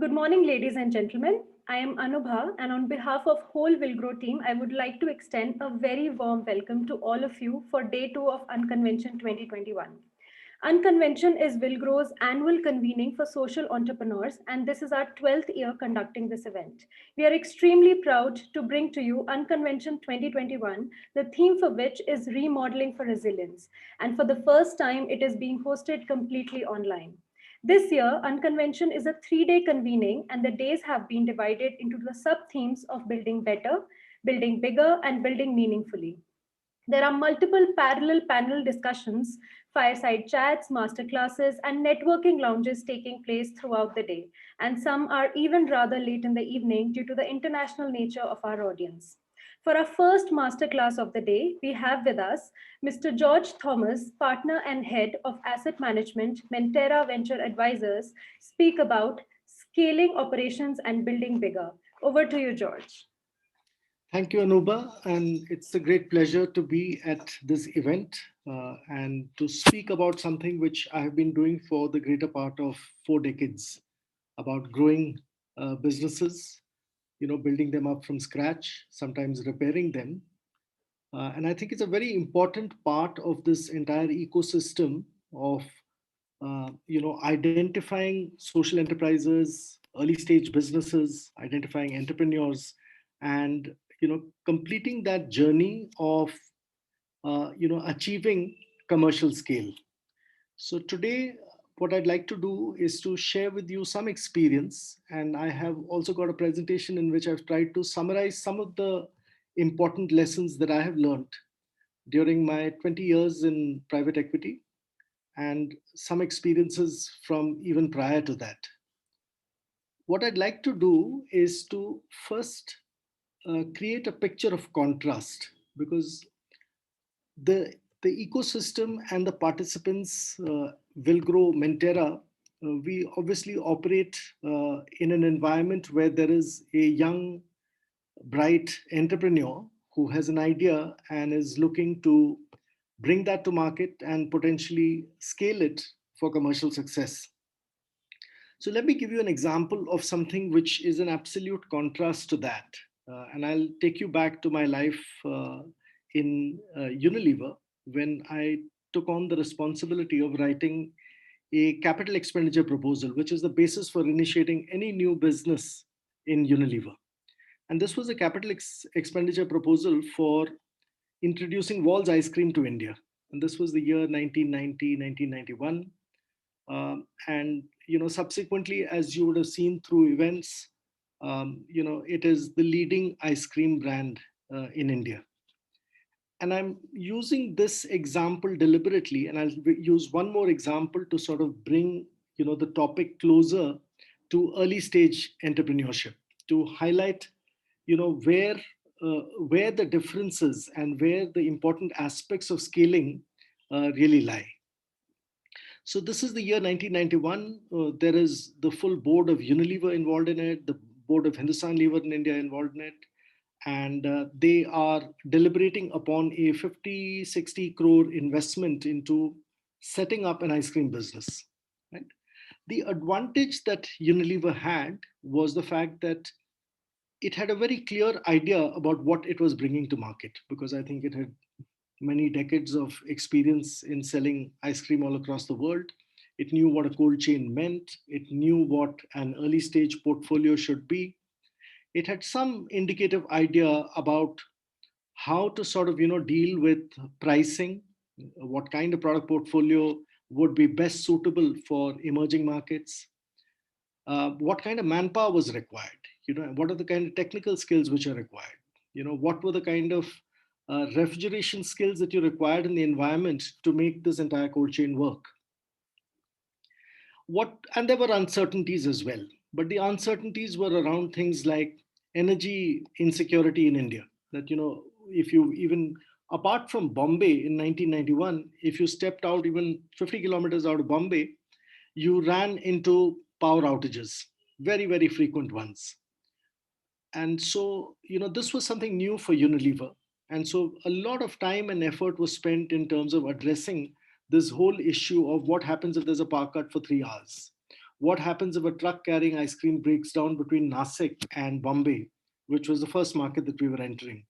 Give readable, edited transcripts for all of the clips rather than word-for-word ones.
Good morning, ladies and gentlemen. I am Anubha, and on behalf of whole Will Grow team, I would like to extend a very warm welcome to all of you for day 2 of Unconvention 2021. Unconvention is Will Grow's annual convening for social entrepreneurs, and this is our 12th year conducting this event. We are extremely proud to bring to you Unconvention 2021, the theme for which is remodeling for resilience. And for the first time, it is being hosted completely online. This year, Unconvention is a 3-day convening, and the days have been divided into the sub themes of building better, building bigger, and building meaningfully. There are multiple parallel panel discussions, fireside chats, masterclasses, and networking lounges taking place throughout the day, and some are even rather late in the evening due to the international nature of our audience. For our first masterclass of the day, we have with us Mr. George Thomas, partner and head of asset management, Mentera Venture Advisors, speak about scaling operations and building bigger. Over to you, George. Thank you, Anuba. And it's a great pleasure to be at this event and to speak about something which I have been doing for the greater part of 4 decades about growing businesses, building them up from scratch, sometimes repairing them. And I think it's a very important part of this entire ecosystem of, identifying social enterprises, early stage businesses, identifying entrepreneurs, and completing that journey of achieving commercial scale. So today what I'd like to do is to share with you some experience, and I have also got a presentation in which I've tried to summarize some of the important lessons that I have learned during my 20 years in private equity and some experiences from even prior to that. What I'd like to do is to first create a picture of contrast, because the the ecosystem and the participants will grow Mentera. We obviously operate in an environment where there is a young, bright entrepreneur who has an idea and is looking to bring that to market and potentially scale it for commercial success. So let me give you an example of something which is an absolute contrast to that. And I'll take you back to my life in Unilever when I took on the responsibility of writing a capital expenditure proposal, which is the basis for initiating any new business in Unilever. And this was a capital expenditure proposal for introducing Wall's ice cream to India. And this was the year 1990, 1991. And subsequently, as you would have seen through events, it is the leading ice cream brand in India. And I'm using this example deliberately, and I'll use one more example to sort of bring the topic closer to early stage entrepreneurship, to highlight where the differences and where the important aspects of scaling really lie. So this is the year 1991. There is the full board of Unilever involved in it, the board of Hindustan Lever in India involved in it, and they are deliberating upon a 50-60 crore investment into setting up an ice cream business. Right? The advantage that Unilever had was the fact that it had a very clear idea about what it was bringing to market, because I think it had many decades of experience in selling ice cream all across the world. It knew what a cold chain meant. It knew what an early stage portfolio should be. It had some indicative idea about how to sort of deal with pricing, what kind of product portfolio would be best suitable for emerging markets, what kind of manpower was required, what are the kind of technical skills which are required, what were the kind of refrigeration skills that you required in the environment to make this entire cold chain work. And there were uncertainties as well, but the uncertainties were around things like energy insecurity in India. That if you even apart from Bombay in 1991, if you stepped out even 50 kilometers out of Bombay, you ran into power outages, very, very frequent ones. And so, this was something new for Unilever. And so a lot of time and effort was spent in terms of addressing this whole issue of what happens if there's a power cut for 3 hours. what happens if a truck carrying ice cream breaks down between Nasik and Bombay, which was the first market that we were entering.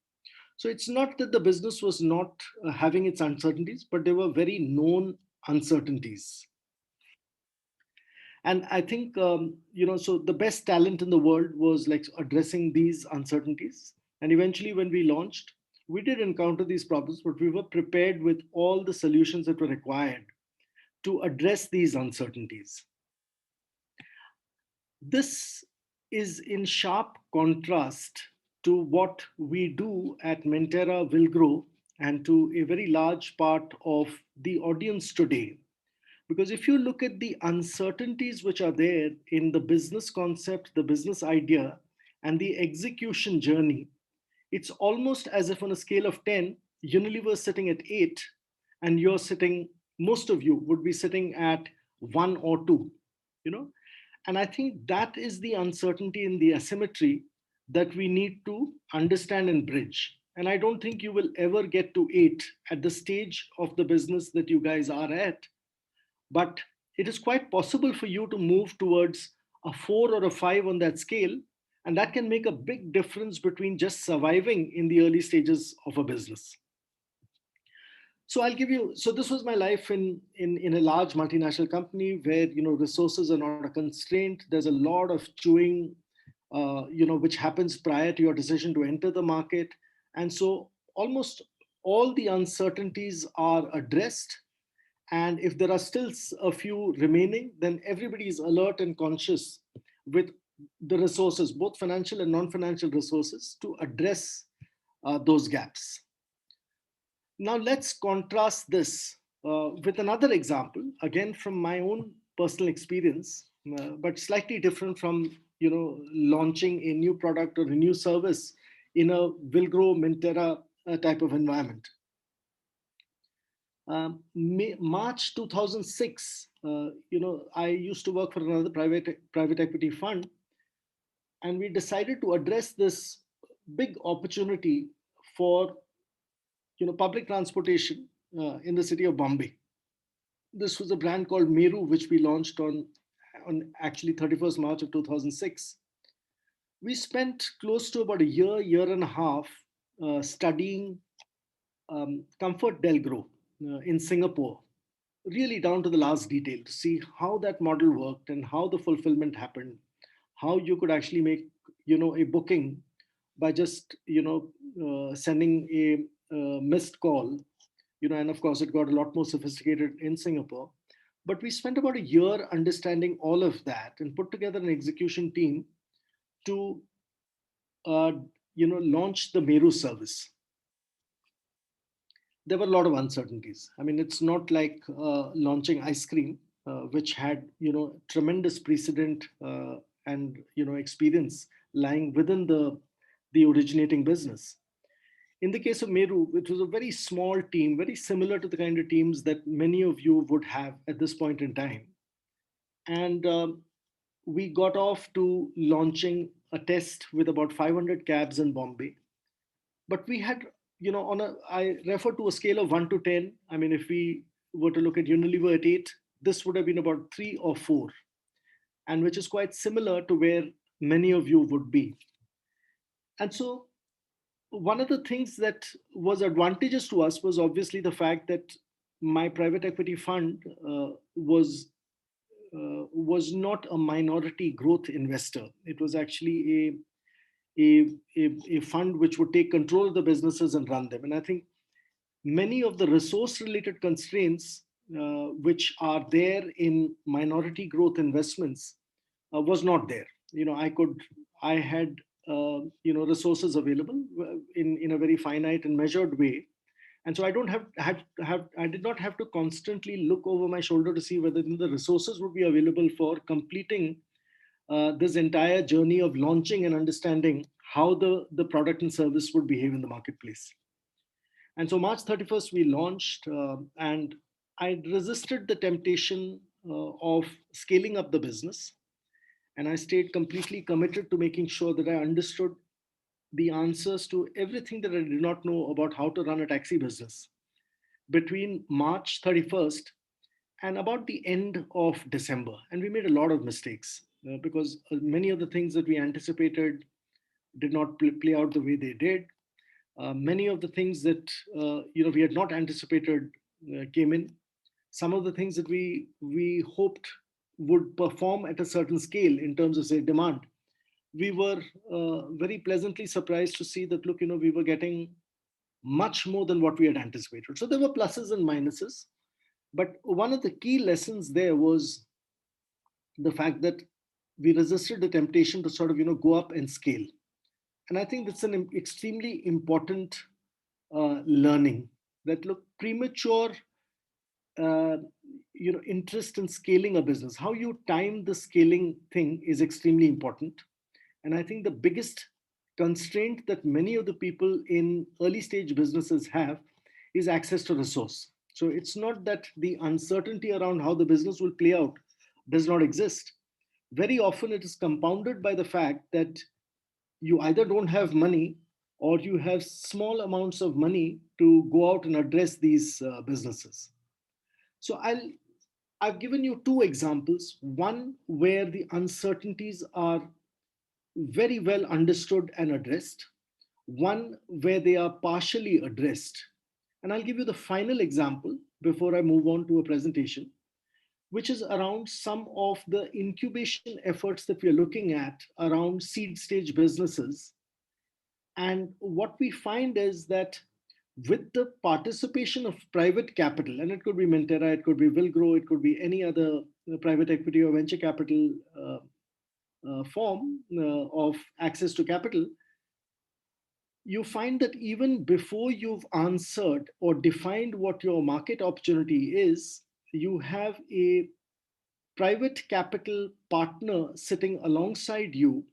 So it's not that the business was not having its uncertainties, but they were very known uncertainties. And I think, so the best talent in the world was like addressing these uncertainties. And eventually, when we launched, we did encounter these problems, but we were prepared with all the solutions that were required to address these uncertainties. This is in sharp contrast to what we do at Mentera Will Grow and to a very large part of the audience today. Because if you look at the uncertainties which are there in the business concept, the business idea, and the execution journey, it's almost as if on a scale of 10, Unilever is sitting at 8, and you're sitting, most of you would be sitting at 1 or 2, you know. And I think that is the uncertainty and the asymmetry that we need to understand and bridge. And I don't think you will ever get to 8 at the stage of the business that you guys are at, but it is quite possible for you to move towards a 4 or a 5 on that scale. And that can make a big difference between just surviving in the early stages of a business. So I'll give you, so this was my life in a large multinational company where, resources are not a constraint. There's a lot of chewing, which happens prior to your decision to enter the market. And so almost all the uncertainties are addressed, and if there are still a few remaining, then everybody is alert and conscious with the resources, both financial and non-financial resources, to address those gaps. Now let's contrast this with another example, again from my own personal experience, but slightly different from launching a new product or a new service in a will grow Mintera type of environment. March 2006, I used to work for another private equity fund, and we decided to address this big opportunity for public transportation in the city of Bombay. This was a brand called Meru, which we launched on actually 31st March of 2006. We spent close to about a year and a half studying Comfort Delgro in Singapore, really down to the last detail to see how that model worked and how the fulfillment happened, how you could actually make a booking by just sending a missed call, and of course it got a lot more sophisticated in Singapore. But we spent about a year understanding all of that and put together an execution team to uh, launch the Meru service. There were a lot of uncertainties. I mean, it's not like launching ice cream, which had tremendous precedent and experience lying within the originating business. In the case of Meru, it was a very small team, very similar to the kind of teams that many of you would have at this point in time. And we got off to launching a test with about 500 cabs in Bombay. But we had, I refer to a scale of 1 to 10. I mean, if we were to look at Unilever at 8, this would have been about 3 or 4, and which is quite similar to where many of you would be. And so one of the things that was advantageous to us was obviously the fact that my private equity fund was not a minority growth investor. It was actually a fund which would take control of the businesses and run them. And I think many of the resource related constraints which are there in minority growth investments was not there. I had resources available in a very finite and measured way, and so I don't have I did not have to constantly look over my shoulder to see whether the resources would be available for completing this entire journey of launching and understanding how the product and service would behave in the marketplace. And so March 31st, we launched, and I resisted the temptation of scaling up the business. And I stayed completely committed to making sure that I understood the answers to everything that I did not know about how to run a taxi business between March 31st and about the end of December. And we made a lot of mistakes because many of the things that we anticipated did not play out the way they did. Many of the things that we had not anticipated came in. Some of the things that we hoped would perform at a certain scale in terms of say demand, we were very pleasantly surprised to see that look, we were getting much more than what we had anticipated. So there were pluses and minuses, but one of the key lessons there was the fact that we resisted the temptation to sort of go up and scale. And I think that's an extremely important learning, that look, premature interest in scaling a business, how you time the scaling thing is extremely important. And I think the biggest constraint that many of the people in early stage businesses have is access to resource. So it's not that the uncertainty around how the business will play out does not exist. Very often it is compounded by the fact that you either don't have money or you have small amounts of money to go out and address these businesses. So I've given you two examples, one where the uncertainties are very well understood and addressed, one where they are partially addressed. And I'll give you the final example before I move on to a presentation, which is around some of the incubation efforts that we are looking at around seed stage businesses. And what we find is that with the participation of private capital, and it could be Mentera, it could be Willgrow, it could be any other private equity or venture capital form of access to capital, you find that even before you've answered or defined what your market opportunity is, you have a private capital partner sitting alongside you,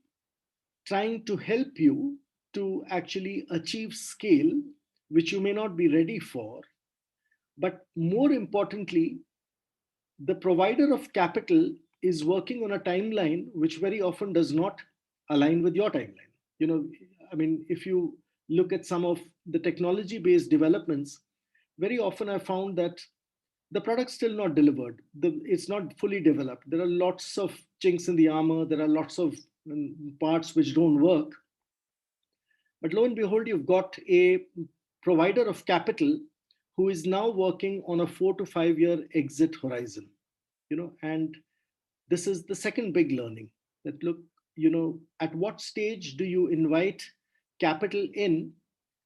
trying to help you to actually achieve scale, which you may not be ready for. But more importantly, the provider of capital is working on a timeline which very often does not align with your timeline. You know, I mean, if you look at some of the technology based developments, very often I found that the product's still not delivered. It's not fully developed. There are lots of chinks in the armor. There are lots of parts which don't work. But lo and behold, you've got a provider of capital who is now working on a 4 to 5 year exit horizon. And this is the second big learning, that look, at what stage do you invite capital in,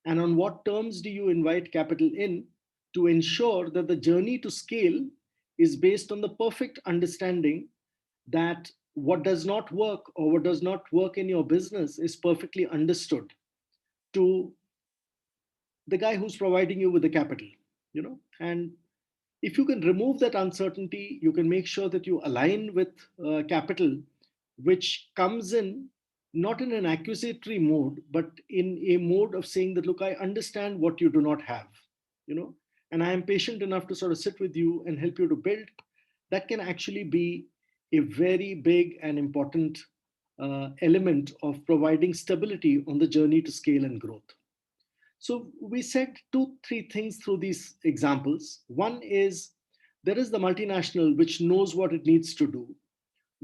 and on what terms do you invite capital in, to ensure that the journey to scale is based on the perfect understanding that what does not work or what does not work in your business is perfectly understood to the guy who's providing you with the capital. And if you can remove that uncertainty, you can make sure that you align with capital, which comes in not in an accusatory mode, but in a mode of saying that, look, I understand what you do not have, you know, and I am patient enough to sort of sit with you and help you to build. That can actually be a very big and important element of providing stability on the journey to scale and growth. So we said two, three things through these examples. One is there is the multinational which knows what it needs to do.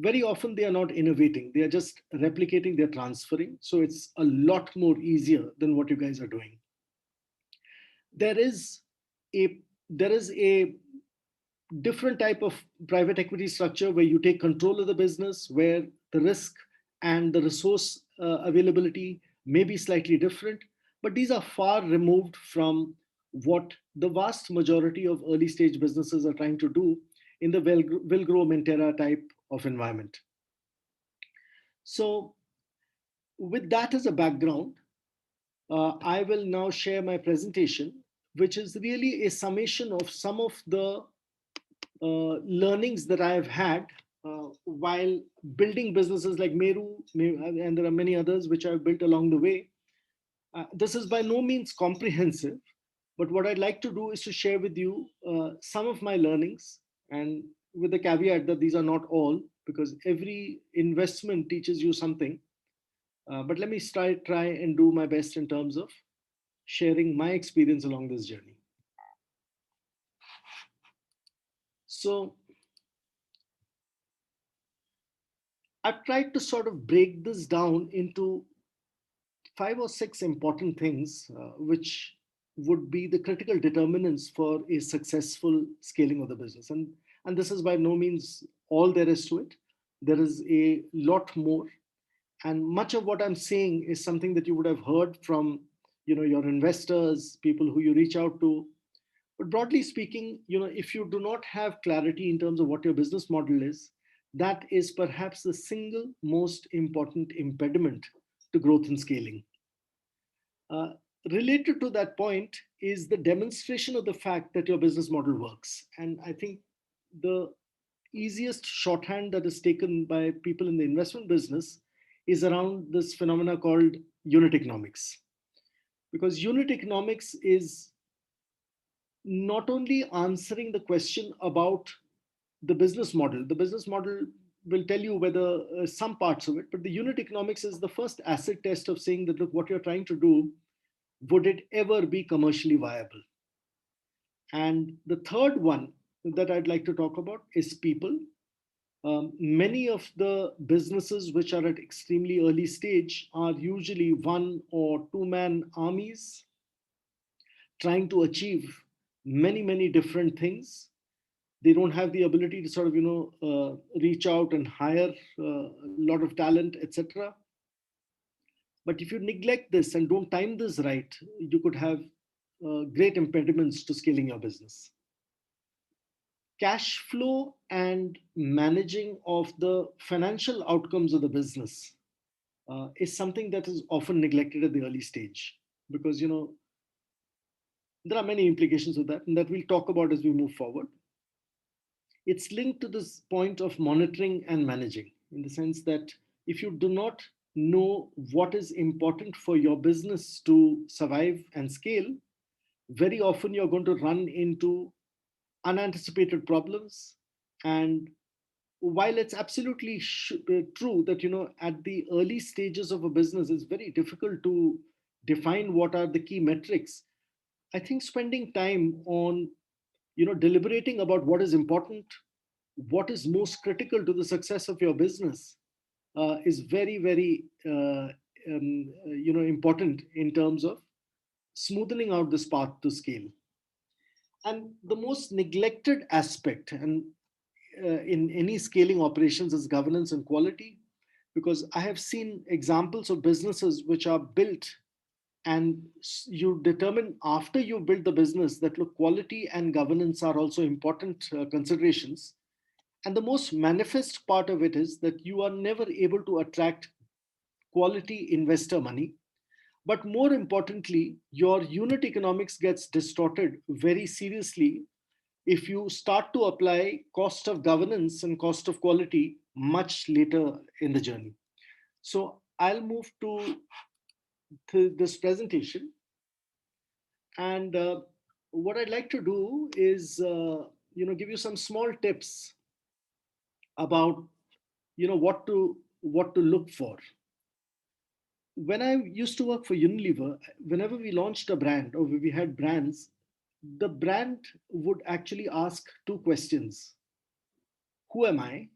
Very often they are not innovating, they are just replicating, they're transferring. So it's a lot more easier than what you guys are doing. There is a there is a different type of private equity structure where you take control of the business, where the risk and the resource availability may be slightly different, but these are far removed from what the vast majority of early stage businesses are trying to do in the will grow Mentera type of environment. So with that as a background, I will now share my presentation, which is really a summation of some of the learnings that I have had while building businesses like Meru, and there are many others which I've built along the way. This is by no means comprehensive, but what I'd like to do is to share with you some of my learnings, and with the caveat that these are not all, because every investment teaches you something. But let me try and do my best in terms of sharing my experience along this journey. So I've tried to sort of break this down into five or six important things, which would be the critical determinants for a successful scaling of the business. And this is by no means all there is to it. There is a lot more, and much of what I'm saying is something that you would have heard from, your investors, people who you reach out to. But broadly speaking, if you do not have clarity in terms of what your business model is, that is perhaps the single most important impediment to growth and scaling. uh, Related to that point is the demonstration of the fact that your business model works. And I think the easiest shorthand that is taken by people in the investment business is around this phenomena called unit economics. Because unit economics is not only answering the question about the business model will tell you whether some parts of it, but the unit economics is the first acid test of saying that, look, what you're trying to do, would it ever be commercially viable? And the third one that I'd like to talk about is people. Many of the businesses which are at extremely early stage are usually one or two man armies trying to achieve many, many different things. They don't have the ability to sort of, reach out and hire a lot of talent, etc. But if you neglect this and don't time this right, you could have great impediments to scaling your business. Cash flow and managing of the financial outcomes of the business is something that is often neglected at the early stage, because there are many implications of that, and that we'll talk about as we move forward. It's linked to this point of monitoring and managing, in the sense that if you do not know what is important for your business to survive and scale, very often you're going to run into unanticipated problems. And while it's absolutely true that at the early stages of a business it's very difficult to define what are the key metrics, I think spending time on deliberating about what is important, what is most critical to the success of your business, is very, very important in terms of smoothing out this path to scale. And the most neglected aspect and in any scaling operations is governance and quality, because I have seen examples of businesses which are built, and you determine after you build the business that, look, quality and governance are also important considerations. And the most manifest part of it is that you are never able to attract quality investor money. But more importantly, your unit economics gets distorted very seriously if you start to apply cost of governance and cost of quality much later in the journey. So I'll move to this presentation, and what I'd like to do is give you some small tips about what to look for. When I used to work for Unilever, whenever we launched a brand or we had brands, the brand would actually ask two questions: who am I?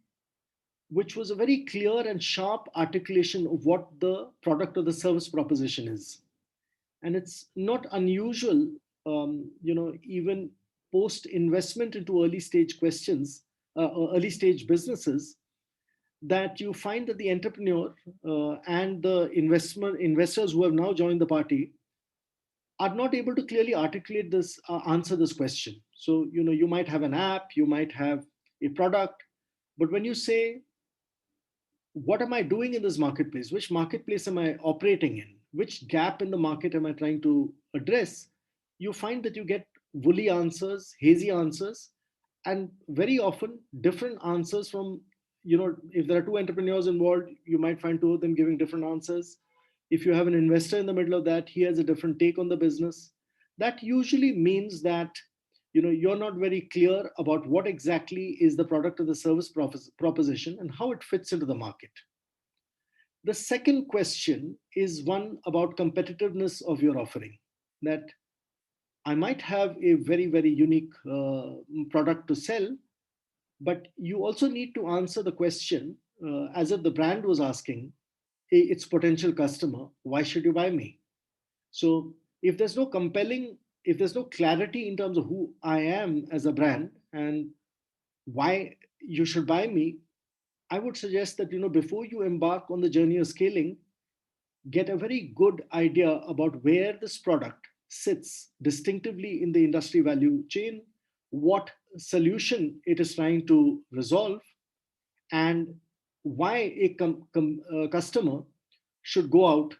Which was a very clear and sharp articulation of what the product or the service proposition is. And it's not unusual, even post investment into early stage questions, or early stage businesses, that you find that the entrepreneur and the investors who have now joined the party are not able to clearly articulate this, answer this question. So, you might have an app, you might have a product, but when you say, what am I doing in this marketplace? Which marketplace am I operating in? Which gap in the market am I trying to address? You find that you get woolly answers, hazy answers, and very often different answers from, if there are two entrepreneurs involved, you might find two of them giving different answers. If you have an investor in the middle of that, he has a different take on the business. That usually means that you're not very clear about what exactly is the product or the service proposition and how it fits into the market. The second question is one about competitiveness of your offering, that I might have a very, very unique product to sell, But you also need to answer the question, as if the brand was asking its potential customer, why should you buy me? So if there's no compelling, if there's no clarity in terms of who I am as a brand and why you should buy me, I would suggest that, before you embark on the journey of scaling, get a very good idea about where this product sits distinctively in the industry value chain, what solution it is trying to resolve, and why a customer should go out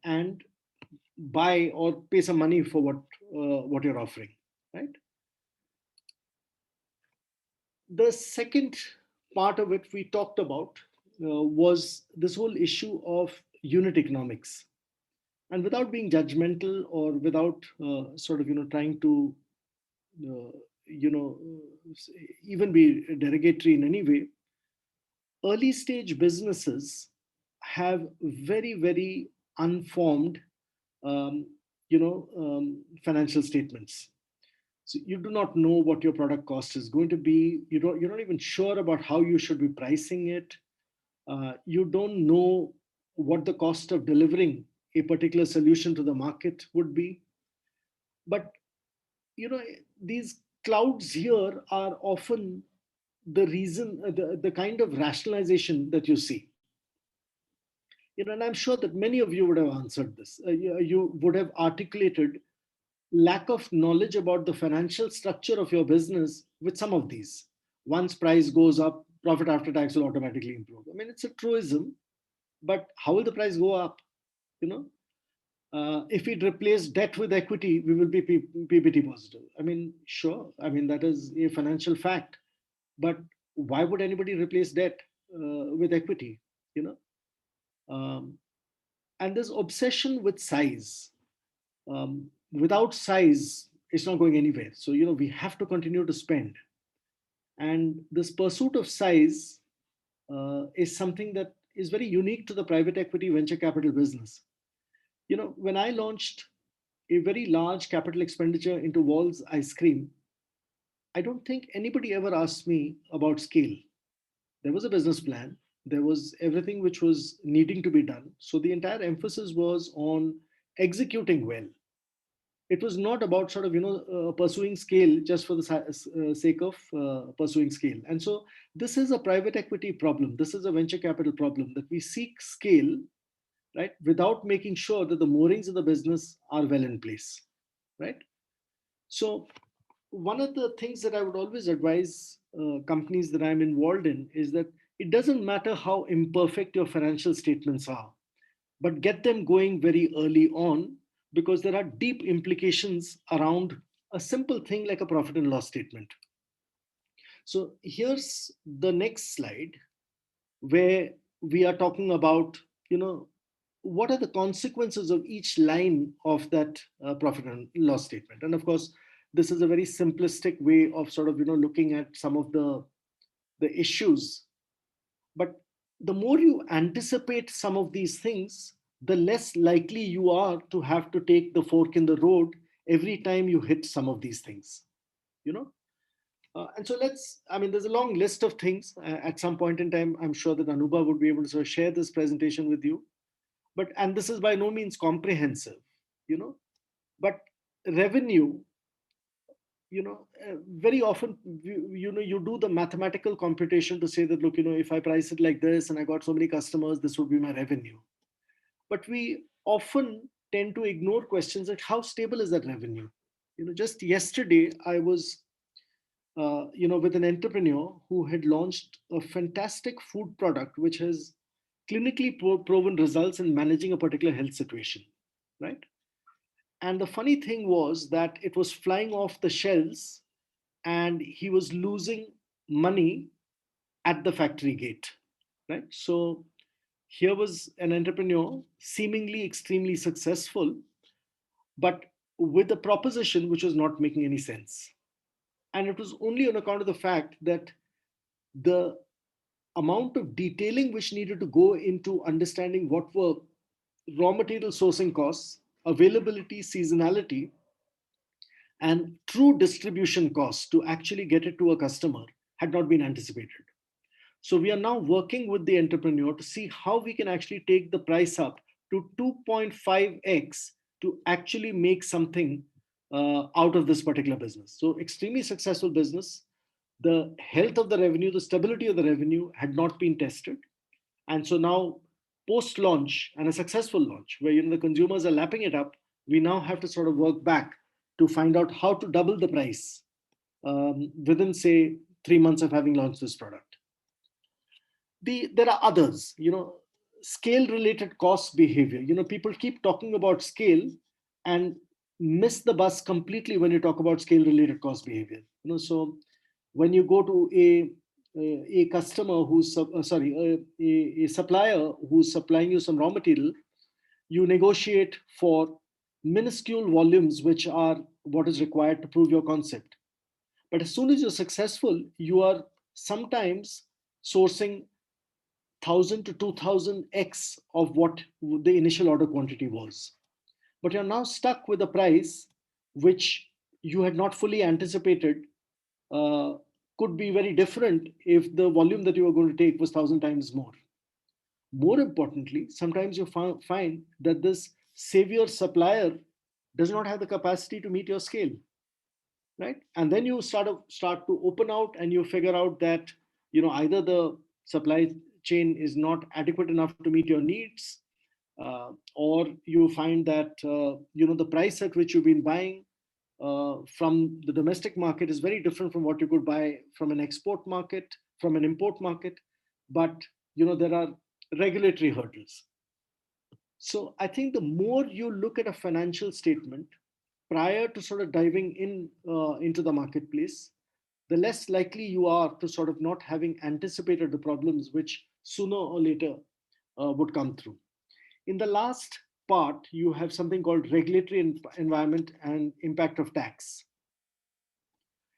and buy or pay some money for what you're offering, right? The second part of it we talked about was this whole issue of unit economics. And without being judgmental or without sort of trying to uh, you know even be derogatory in any way, early stage businesses have very unformed um, financial statements. So you do not know what your product cost is going to be. You're not even sure about how you should be pricing it. You don't know what the cost of delivering a particular solution to the market would be. But you know these clouds here are often the reason, the kind of rationalization that you see. And I'm sure that many of you would have answered this. You would have articulated lack of knowledge about the financial structure of your business with some of these. Once price goes up, profit after tax will automatically improve. I mean, it's a truism, but how will the price go up? You know, if we replace debt with equity, we will be PBT positive. I mean, sure. I mean, that is a financial fact. But why would anybody replace debt with equity? You know, um, and this obsession with size. Without size, it's not going anywhere. So we have to continue to spend, and this pursuit of size is something that is very unique to the private equity venture capital business. When I launched a very large capital expenditure into Wall's ice cream, I don't think anybody ever asked me about scale. There was a business plan, there was everything which was needing to be done. So the entire emphasis was on executing well. It was not about sort of pursuing scale just for the sake of pursuing scale. And so this is a private equity problem, this is a venture capital problem, that we seek scale, right, without making sure that the moorings of the business are well in place, right? So one of the things that I would always advise companies that I'm involved in is that it doesn't matter how imperfect your financial statements are, but get them going very early on, because there are deep implications around a simple thing like a profit and loss statement. So here's the next slide, where we are talking about, you know, what are the consequences of each line of that profit and loss statement. And of course, this is a very simplistic way of sort of looking at some of the issues. But the more you anticipate some of these things, the less likely you are to have to take the fork in the road every time you hit some of these things, you know. And so I mean, there's a long list of things. At some point in time, I'm sure that Anubha would be able to sort of share this presentation with you. And this is by no means comprehensive, you know. But revenue, very often, you do the mathematical computation to say that, look, if I price it like this and I got so many customers, this would be my revenue. But we often tend to ignore questions like how stable is that revenue. Just yesterday I was with an entrepreneur who had launched a fantastic food product which has clinically proven results in managing a particular health situation, right? And the funny thing was that it was flying off the shelves and he was losing money at the factory gate, right? So here was an entrepreneur seemingly extremely successful, but with a proposition which was not making any sense. And it was only on account of the fact that the amount of detailing which needed to go into understanding what were raw material sourcing costs, availability, seasonality, and true distribution costs to actually get it to a customer had not been anticipated. So we are now working with the entrepreneur to see how we can actually take the price up to 2.5x to actually make something out of this particular business. So extremely successful business. The health of the revenue, the stability of the revenue had not been tested. And so now, post launch and a successful launch, where the consumers are lapping it up, we now have to sort of work back to find out how to double the price within, say, 3 months of having launched this product. There are others, scale related cost behavior. People keep talking about scale and miss the bus completely when you talk about scale related cost behavior. So when you go to a customer who's sorry a supplier who's supplying you some raw material, you negotiate for minuscule volumes which are what is required to prove your concept. But as soon as you're successful, you are sometimes sourcing 1000 to 2000x of what the initial order quantity was. But you're now stuck with a price which you had not fully anticipated, uh, could be very different if the volume that you were going to take was 1000 times more. More importantly, sometimes you find that this savior supplier does not have the capacity to meet your scale, right? And then you start to open out, and you figure out that either the supply chain is not adequate enough to meet your needs, or you find that the price at which you've been buying from the domestic market is very different from what you could buy from an export market, from an import market. But there are regulatory hurdles. So I think the more you look at a financial statement prior to sort of diving in into the marketplace, the less likely you are to sort of not having anticipated the problems which sooner or later would come through. In the last part, you have something called regulatory environment and impact of tax.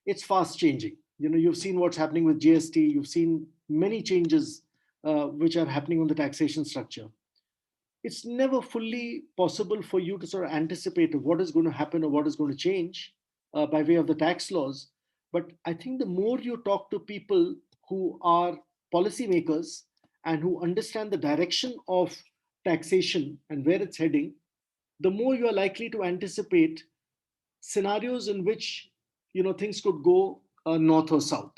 It's fast changing. You've seen what's happening with GST. You've seen many changes which are happening on the taxation structure. It's never fully possible for you to sort of anticipate what is going to happen or what is going to change by way of the tax laws. But I think the more you talk to people who are policymakers and who understand the direction of taxation and where it's heading, the more you are likely to anticipate scenarios in which things could go north or south.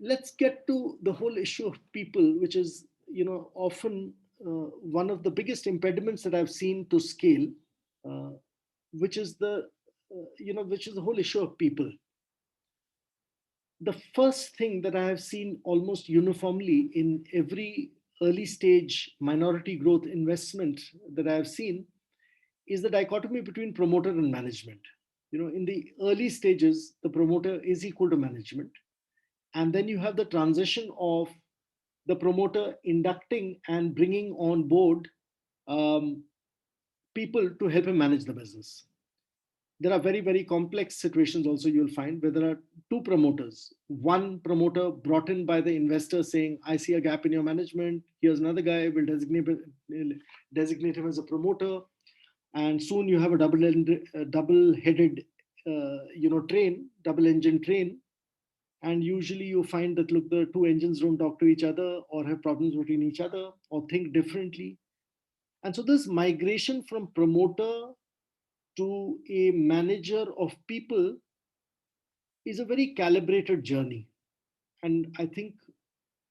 Let's get to the whole issue of people, which is often one of the biggest impediments that I've seen to scale, uh, which is the whole issue of people. The first thing that I have seen almost uniformly in every early stage minority growth investment that I have seen is the dichotomy between promoter and management. In the early stages, the promoter is equal to management. And then you have the transition of the promoter inducting and bringing on board um, people to help him manage the business. There are very, very complex situations also you'll find where there are two promoters. One promoter brought in by the investor saying, I see a gap in your management. Here's another guy, we'll designate him as a promoter. And soon you have a double-headed train, double-engine train. And usually you find that, look, the two engines don't talk to each other or have problems between each other or think differently. And so this migration from promoter to a manager of people is a very calibrated journey. And I think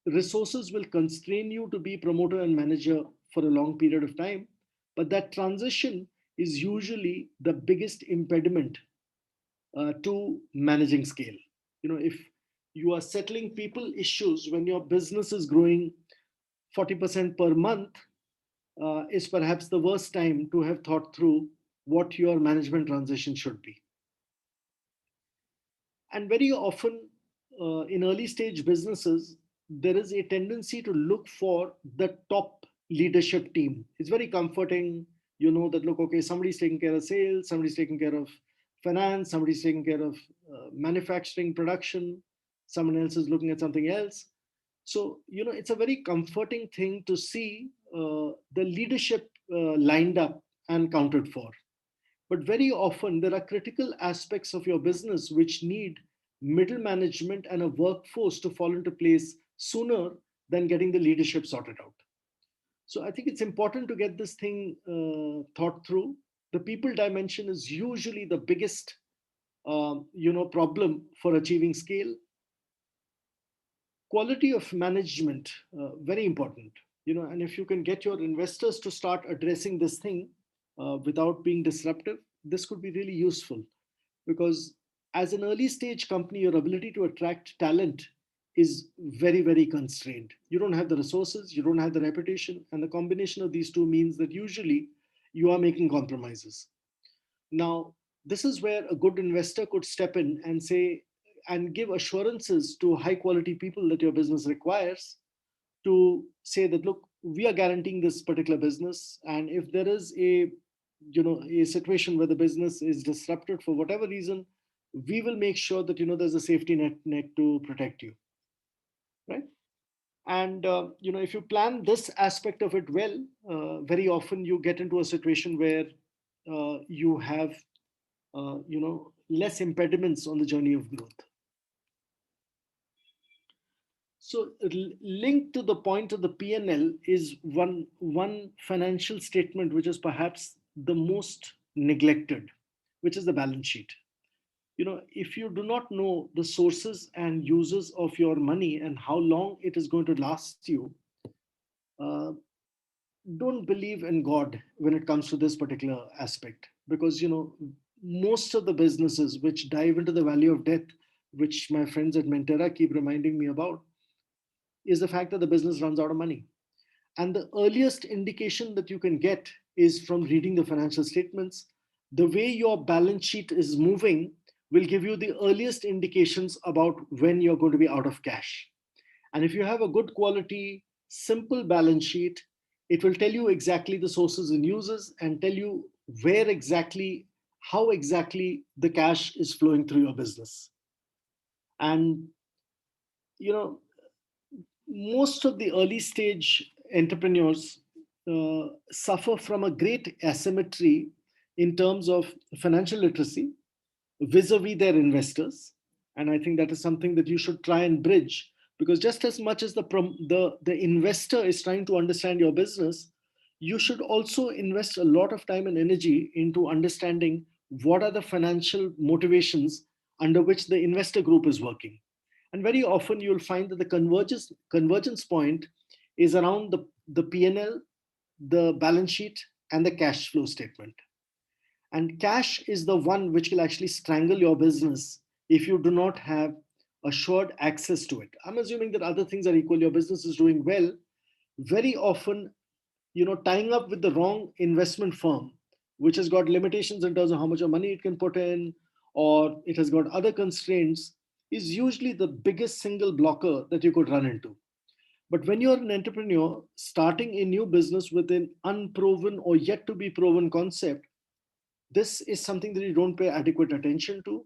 resources will constrain you to be promoter and manager for a long period of time. But that transition is usually the biggest impediment to managing scale. If you are settling people issues when your business is growing 40% per month, is perhaps the worst time to have thought through what your management transition should be. And very often in early stage businesses, there is a tendency to look for the top leadership team. It's very comforting, that look, okay, somebody's taking care of sales, somebody's taking care of finance, somebody's taking care of manufacturing, production, someone else is looking at something else. So, it's a very comforting thing to see the leadership lined up and counted for. But very often there are critical aspects of your business which need middle management and a workforce to fall into place sooner than getting the leadership sorted out. So I think it's important to get this thing thought through. The people dimension is usually the biggest problem for achieving scale. Quality of management, very important. And if you can get your investors to start addressing this thing without being disruptive, this could be really useful, because as an early stage company, your ability to attract talent is very, very constrained. You don't have the resources, you don't have the reputation, and the combination of these two means that usually you are making compromises. Now, this is where a good investor could step in and say, and give assurances to high quality people that your business requires, to say that, look, we are guaranteeing this particular business, and if there is a situation where the business is disrupted for whatever reason, we will make sure that there's a safety net to protect you, right? And if you plan this aspect of it well, very often you get into a situation where you have less impediments on the journey of growth. So linked to the point of the P&L is one financial statement which is perhaps the most neglected, which is the balance sheet. If you do not know the sources and uses of your money and how long it is going to last you, uh, don't believe in God when it comes to this particular aspect, because most of the businesses which dive into the valley of death, which my friends at Mentera keep reminding me about, is the fact that the business runs out of money. And the earliest indication that you can get is from reading the financial statements. The way your balance sheet is moving will give you the earliest indications about when you're going to be out of cash. And if you have a good quality, simple balance sheet, it will tell you exactly the sources and uses, and tell you where exactly, how exactly the cash is flowing through your business. And, you know, most of the early stage entrepreneurs suffer from a great asymmetry in terms of financial literacy vis-a-vis their investors. And I think that is something that you should try and bridge, because just as much as the investor is trying to understand your business, you should also invest a lot of time and energy into understanding what are the financial motivations under which the investor group is working. And very often you'll find that the convergence point is around the P&L, the balance sheet, and the cash flow statement. And cash is the one which will actually strangle your business if you do not have assured access to it. I'm assuming that other things are equal. Your business is doing well. Very often, tying up with the wrong investment firm, which has got limitations in terms of how much of money it can put in, or it has got other constraints, is usually the biggest single blocker that you could run into. But when you're an entrepreneur starting a new business with an unproven or yet to be proven concept, this is something that you don't pay adequate attention to.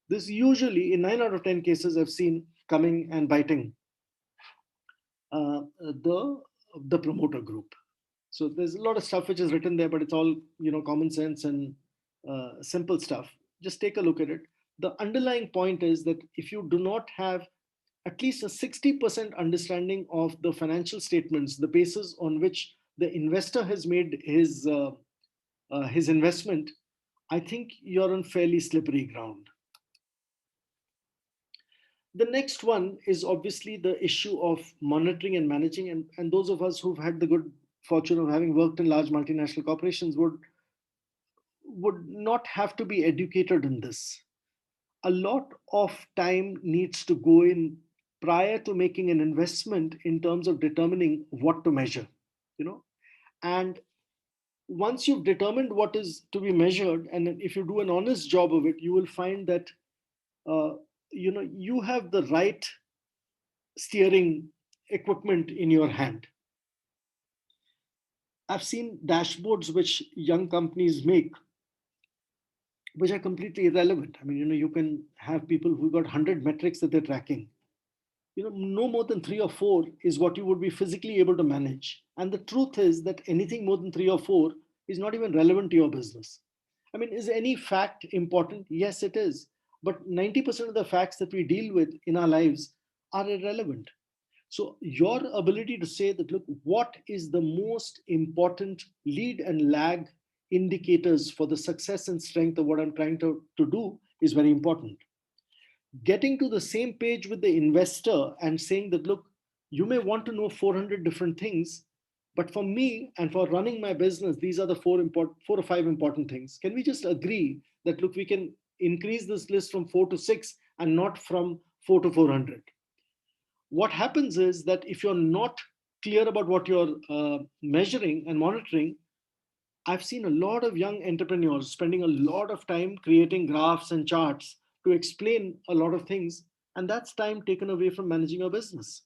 This usually, in 9 out of 10 cases, I've seen coming and biting the promoter group. So there's a lot of stuff which is written there, but it's all common sense and simple stuff. Just take a look at it. The underlying point is that if you do not have at least a 60% understanding of the financial statements, the basis on which the investor has made his investment, I think you're on fairly slippery ground. The next one is obviously the issue of monitoring and managing. And those of us who've had the good fortune of having worked in large multinational corporations would not have to be educated in this. A lot of time needs to go in prior to making an investment in terms of determining what to measure, you know. And once you've determined what is to be measured, and if you do an honest job of it, you will find that uh, you have the right steering equipment in your hand. I've seen dashboards which young companies make, which are completely irrelevant. I mean, you can have people who got 100 metrics that they're tracking. No more than three or four is what you would be physically able to manage. And the truth is that anything more than three or four is not even relevant to your business. I mean, is any fact important? Yes, it is. But 90% of the facts that we deal with in our lives are irrelevant. So, your ability to say that, look, what is the most important lead and lag indicators for the success and strength of what I'm trying to do is very important. Getting to the same page with the investor and saying that, look, you may want to know 400 different things, but for me and for running my business, these are the four or five important things. Can we just agree that, look, we can increase this list from 4 to 6 and not from 4 to 400? What happens is that if you're not clear about what you're measuring and monitoring, I've seen a lot of young entrepreneurs spending a lot of time creating graphs and charts to explain a lot of things, and that's time taken away from managing your business.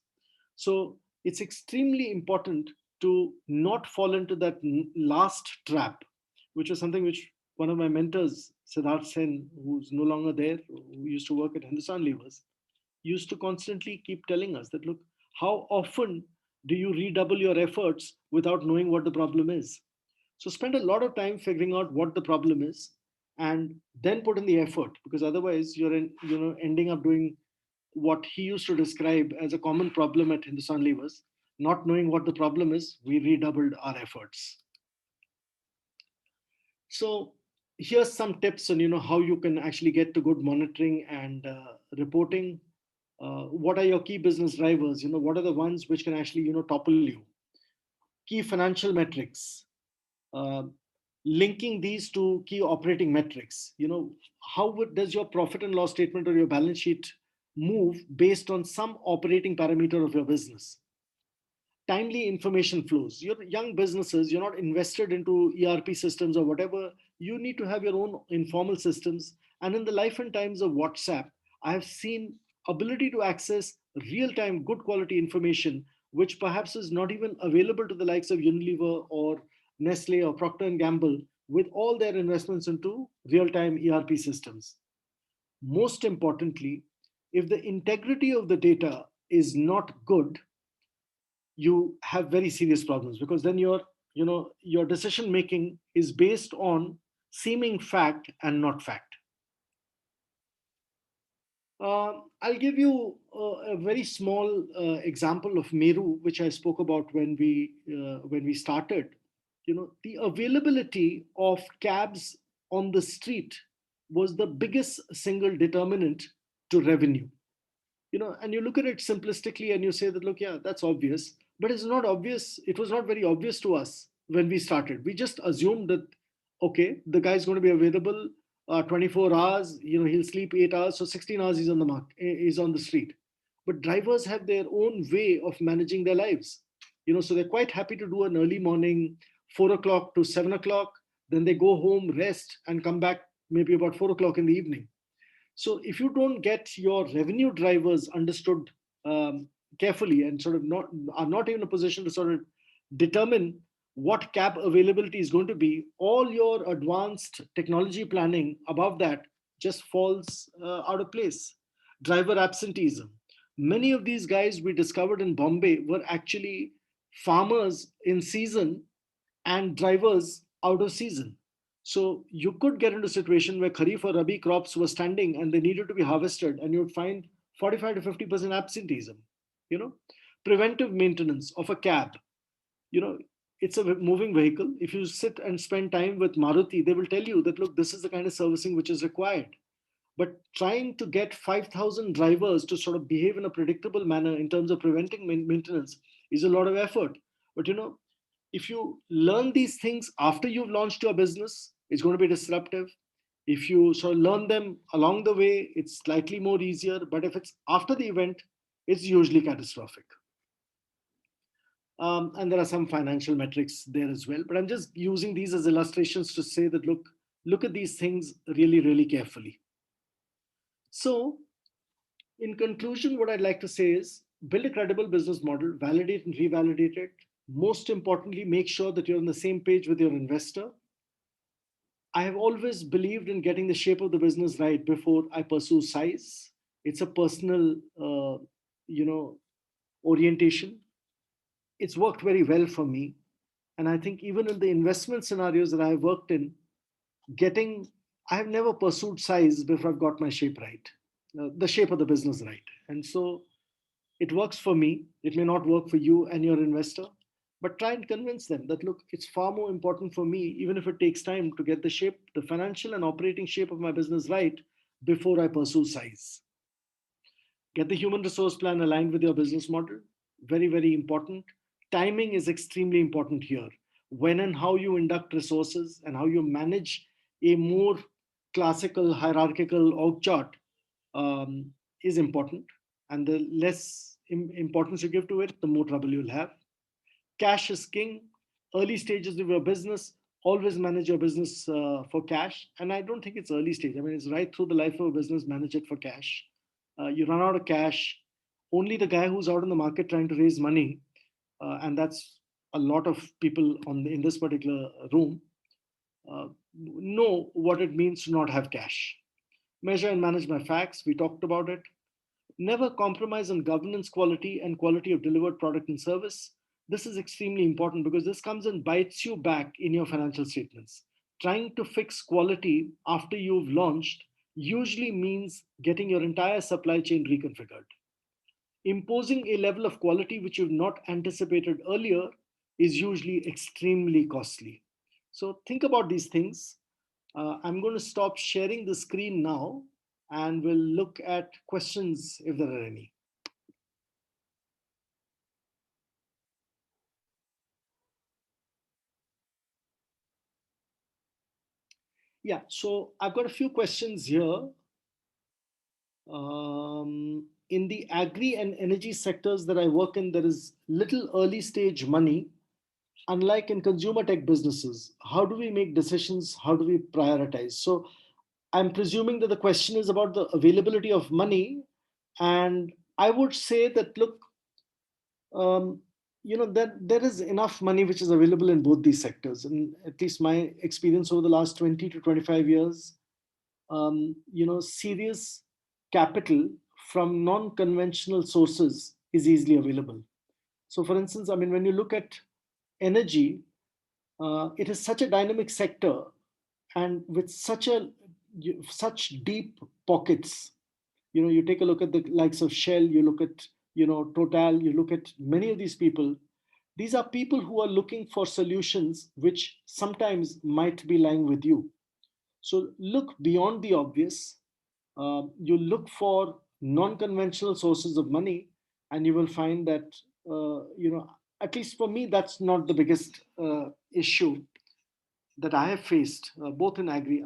So it's extremely important to not fall into that last trap, which was something which one of my mentors, Siddharth Sen, who's no longer there, who used to work at Hindustan Levers, used to constantly keep telling us that, look, how often do you redouble your efforts without knowing what the problem is? So spend a lot of time figuring out what the problem is and then put in the effort, because otherwise ending up doing what he used to describe as a common problem at Hindustan Levers. Not knowing what the problem is, we redoubled our efforts. So here's some tips on how you can actually get to good monitoring and reporting. What are your key business drivers? What are the ones which can actually topple you? Key financial metrics. uh, Linking these to key operating metrics. Does your profit and loss statement or your balance sheet move based on some operating parameter of your business? Timely information flows. You're young businesses, you're not invested into ERP systems or whatever. You need to have your own informal systems. And in the life and times of WhatsApp, I have seen ability to access real-time, good quality information, which perhaps is not even available to the likes of Unilever or Nestle or Procter and Gamble with all their investments into real-time ERP systems. Most importantly, if the integrity of the data is not good, you have very serious problems, because then your decision making is based on seeming fact and not fact. I'll give you a very small example of Meru, which I spoke about when we started. The availability of cabs on the street was the biggest single determinant to revenue. And you look at it simplistically and you say that, look, yeah, that's obvious, but it's not obvious. It was not very obvious to us when we started. We just assumed that, okay, the guy's going to be available 24 hours. He'll sleep 8 hours, so 16 hours he's on the is on the street. But drivers have their own way of managing their lives. So they're quite happy to do an early morning, 4 o'clock to 7 o'clock. Then they go home, rest, and come back maybe about 4 o'clock in the evening. So if you don't get your revenue drivers understood carefully, and sort of not in a position to sort of determine what cab availability is going to be, all your advanced technology planning above that just falls out of place. Driver absenteeism. Many of these guys we discovered in Bombay were actually farmers in season and drivers out of season. So you could get into a situation where Kharif or Rabi crops were standing and they needed to be harvested, and you'd find 45 to 50% absenteeism. You know, Preventive maintenance of a cab. You know, it's a moving vehicle. If you sit and spend time with Maruti, they will tell you that, look, this is the kind of servicing which is required. But trying to get 5,000 drivers to sort of behave in a predictable manner in terms of preventing maintenance is a lot of effort. But if you learn these things after you've launched your business, it's going to be disruptive. If you sort of learn them along the way, it's slightly more easier. But if it's after the event, it's usually catastrophic. And there are some financial metrics there as well. But I'm just using these as illustrations to say that, look at these things really, really carefully. So, in conclusion, what I'd like to say is build a credible business model, validate and revalidate it. Most importantly, make sure that you're on the same page with your investor. I have always believed in getting the shape of the business right before I pursue size. It's a personal, you know, orientation. It's worked very well for me. And I think even in the investment scenarios that I've worked in, getting, I have never pursued size before I've got my shape right, the shape of the business right. And so it works for me. It may not work for you and your investor, but try and convince them that, look, it's far more important for me, even if it takes time, to get the shape, the financial and operating shape of my business right before I pursue size. Get the human resource plan aligned with your business model. Very, very important. Timing is extremely important here. When and how you induct resources and how you manage a more classical hierarchical org chart is important. And the less importance you give to it, the more trouble you'll have. Cash is king. Early stages of your business, always manage your business for cash. And I don't think it's early stage. I mean, it's right through the life of a business, manage it for cash. You run out of cash. Only the guy who's out in the market trying to raise money, and that's a lot of people in this particular room, know what it means to not have cash. Measure and manage my facts. We talked about it. Never compromise on governance quality and quality of delivered product and service. This is extremely important because this comes and bites you back in your financial statements. Trying to fix quality after you've launched usually means getting your entire supply chain reconfigured. Imposing a level of quality which you've not anticipated earlier is usually extremely costly. So think about these things. I'm going to stop sharing the screen now and we'll look at questions if there are any. Yeah, so I've got a few questions here. In the agri and energy sectors that I work in, there is little early stage money. Unlike in consumer tech businesses, how do we make decisions? How do we prioritize? So I'm presuming that the question is about the availability of money. And I would say that, look, um, that there is enough money which is available in both these sectors. And at least my experience over the last 20 to 25 years, serious capital from non-conventional sources is easily available. So, for instance, I mean, when you look at energy, it is such a dynamic sector, and with such deep pockets. You take a look at the likes of Shell, you look at Total, you look at many of these people. These are people who are looking for solutions which sometimes might be lying with you. So look beyond the obvious. You look for non-conventional sources of money, and you will find that at least for me, that's not the biggest issue that I have faced, both in agri.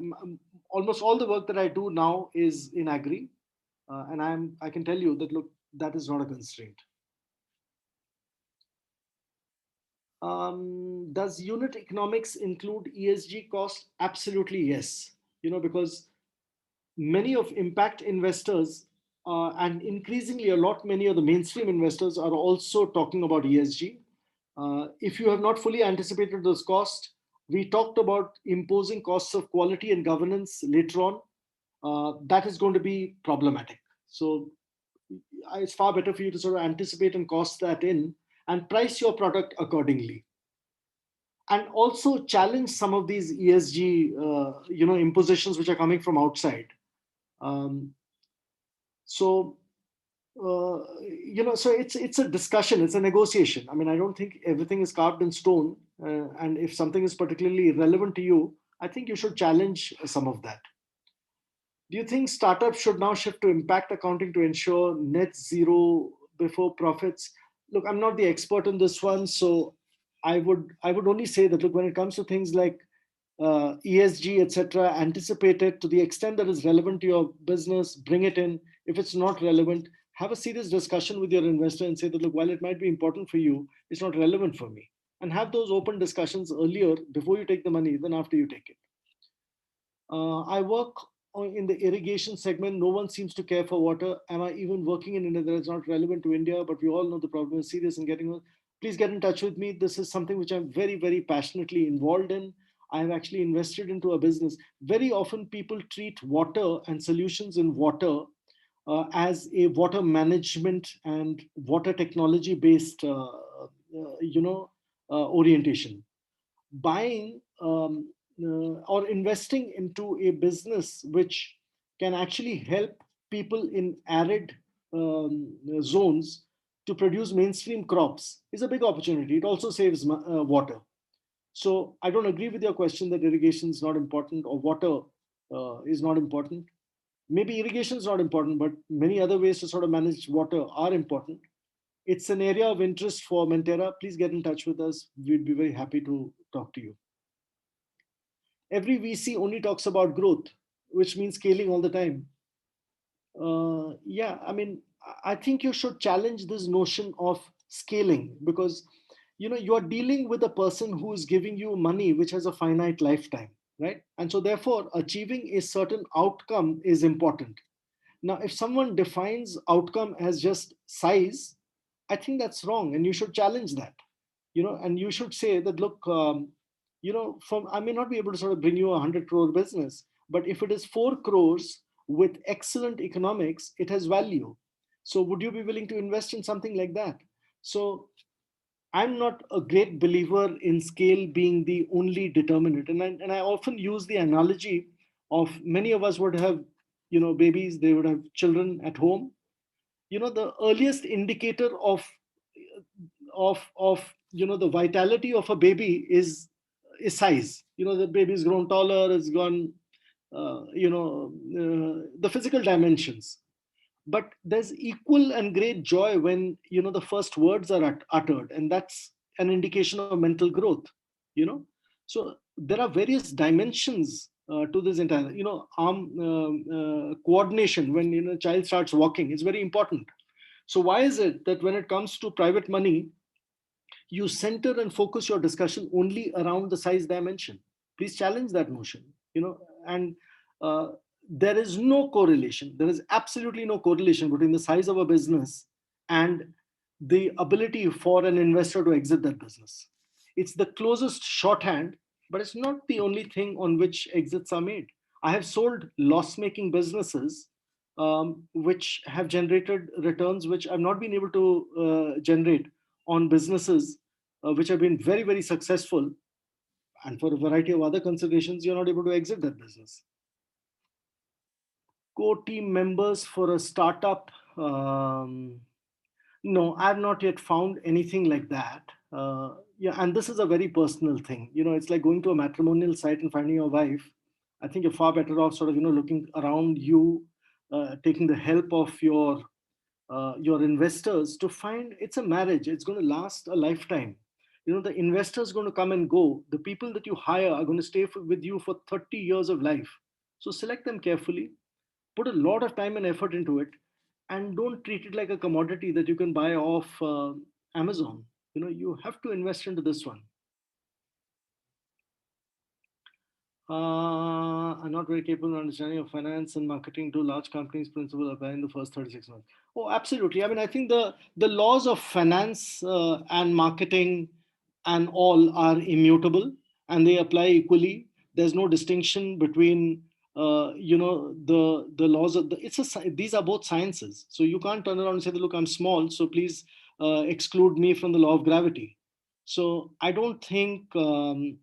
Almost all the work that I do now is in agri, and I can tell you that, look, that is not a constraint. Does unit economics include ESG cost? Absolutely yes. Because many of impact investors, and increasingly a lot many of the mainstream investors are also talking about ESG. If you have not fully anticipated those costs, we talked about imposing costs of quality and governance later on. That is going to be problematic. So it's far better for you to sort of anticipate and cost that in and price your product accordingly. And also challenge some of these ESG, impositions which are coming from outside. Um, so so it's a discussion, it's a negotiation. I mean, I don't think everything is carved in stone, and if something is particularly relevant to you, I think you should challenge some of that. Do you think startups should now shift to impact accounting to ensure net zero before profits? Look, I'm not the expert on this one, so I would only say that, look, when it comes to things like ESG, etc., anticipate it to the extent that is relevant to your business, bring it in. If it's not relevant, have a serious discussion with your investor and say that, look, while it might be important for you, it's not relevant for me. And have those open discussions earlier before you take the money than after you take it. I work in the irrigation segment. No one seems to care for water. Am I even working in India that is not relevant to India? But we all know the problem is serious and getting. Please get in touch with me. This is something which I'm very, very passionately involved in. I have actually invested into a business. Very often, people treat water and solutions in water as a water management and water technology based, orientation. Buying or investing into a business which can actually help people in arid zones to produce mainstream crops is a big opportunity. It also saves water. So I don't agree with your question that irrigation is not important or water is not important. Maybe irrigation is not important, but many other ways to sort of manage water are important. It's an area of interest for Mentera. Please get in touch with us. We'd be very happy to talk to you. Every VC only talks about growth, which means scaling all the time. Yeah, I mean, I think you should challenge this notion of scaling because you are dealing with a person who is giving you money which has a finite lifetime, right? And so therefore achieving a certain outcome is important. Now, if someone defines outcome as just size, I think that's wrong, and you should challenge that. And you should say that, look, from I may not be able to sort of bring you a 100 crore business, but if it is 4 crores with excellent economics, it has value. So, would you be willing to invest in something like that? So, I'm not a great believer in scale being the only determinant. And I often use the analogy of many of us would have, babies, they would have children at home. The earliest indicator of the vitality of a baby is size. The baby's grown taller, has gone, the physical dimensions. But there's equal and great joy when the first words are uttered, and that's an indication of mental growth. you know so there are various dimensions to this entire arm coordination. When child starts walking, it's very important. So why is it that when it comes to private money, you center and focus your discussion only around the size dimension? Please challenge that notion. And uh, there is no correlation. There is absolutely no correlation between the size of a business and the ability for an investor to exit that business. It's the closest shorthand, but it's not the only thing on which exits are made. I have sold loss making businesses which have generated returns which I've not been able to generate on businesses which have been very, very successful. And for a variety of other considerations, you're not able to exit that business. Core team members for a startup. No, I've not yet found anything like that. Yeah, and this is a very personal thing. It's like going to a matrimonial site and finding your wife. I think you're far better off sort of, looking around you, taking the help of your investors to find. It's a marriage. It's going to last a lifetime. The investors going to come and go. The people that you hire are going to stay with you for 30 years of life. So select them carefully, put a lot of time and effort into it, and don't treat it like a commodity that you can buy off Amazon. You have to invest into this one. I'm not very capable of understanding of finance and marketing to large companies principle apply in the first 36 months. Oh, absolutely. I mean, I think the laws of finance and marketing and all are immutable, and they apply equally. There's no distinction between the laws of these are both sciences. So you can't turn around and say, look, I'm small, so please exclude me from the law of gravity. So I don't think I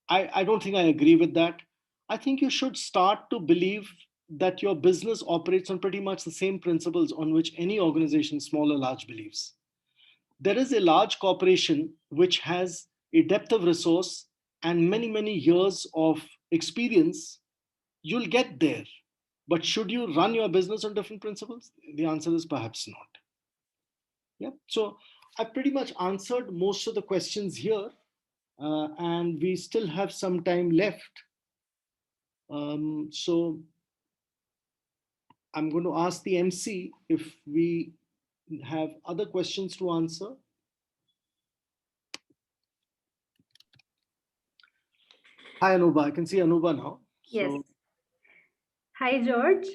agree with that. I think you should start to believe that your business operates on pretty much the same principles on which any organization, small or large, believes. There is a large corporation which has a depth of resource and many, many years of experience. You'll get there. But should you run your business on different principles? The answer is perhaps not. Yeah. So I pretty much answered most of the questions here, and we still have some time left. So I'm going to ask the MC if we have other questions to answer. Hi, Anuba. I can see Anuba now. Yes. So, Hi, George.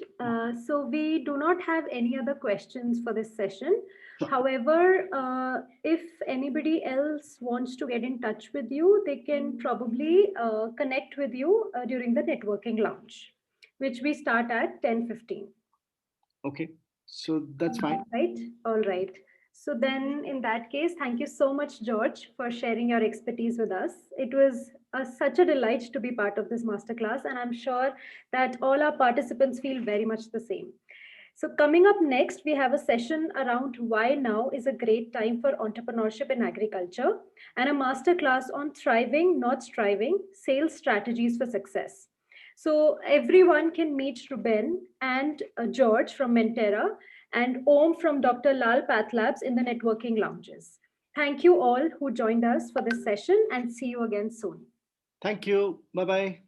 So we do not have any other questions for this session. sure. However, if anybody else wants to get in touch with you, they can probably connect with you during the networking lounge, which we start at 10:15. Okay. So that's fine. Right? All right. So then, in that case, thank you so much, George, for sharing your expertise with us. It was such a delight to be part of this masterclass, and I'm sure that all our participants feel very much the same. So, coming up next, we have a session around why now is a great time for entrepreneurship in agriculture and a masterclass on thriving, not striving, sales strategies for success. So, everyone can meet Ruben and George from Mentera and Om from Dr. Lal Path Labs in the networking lounges. Thank you all who joined us for this session and see you again soon. Thank you. Bye bye.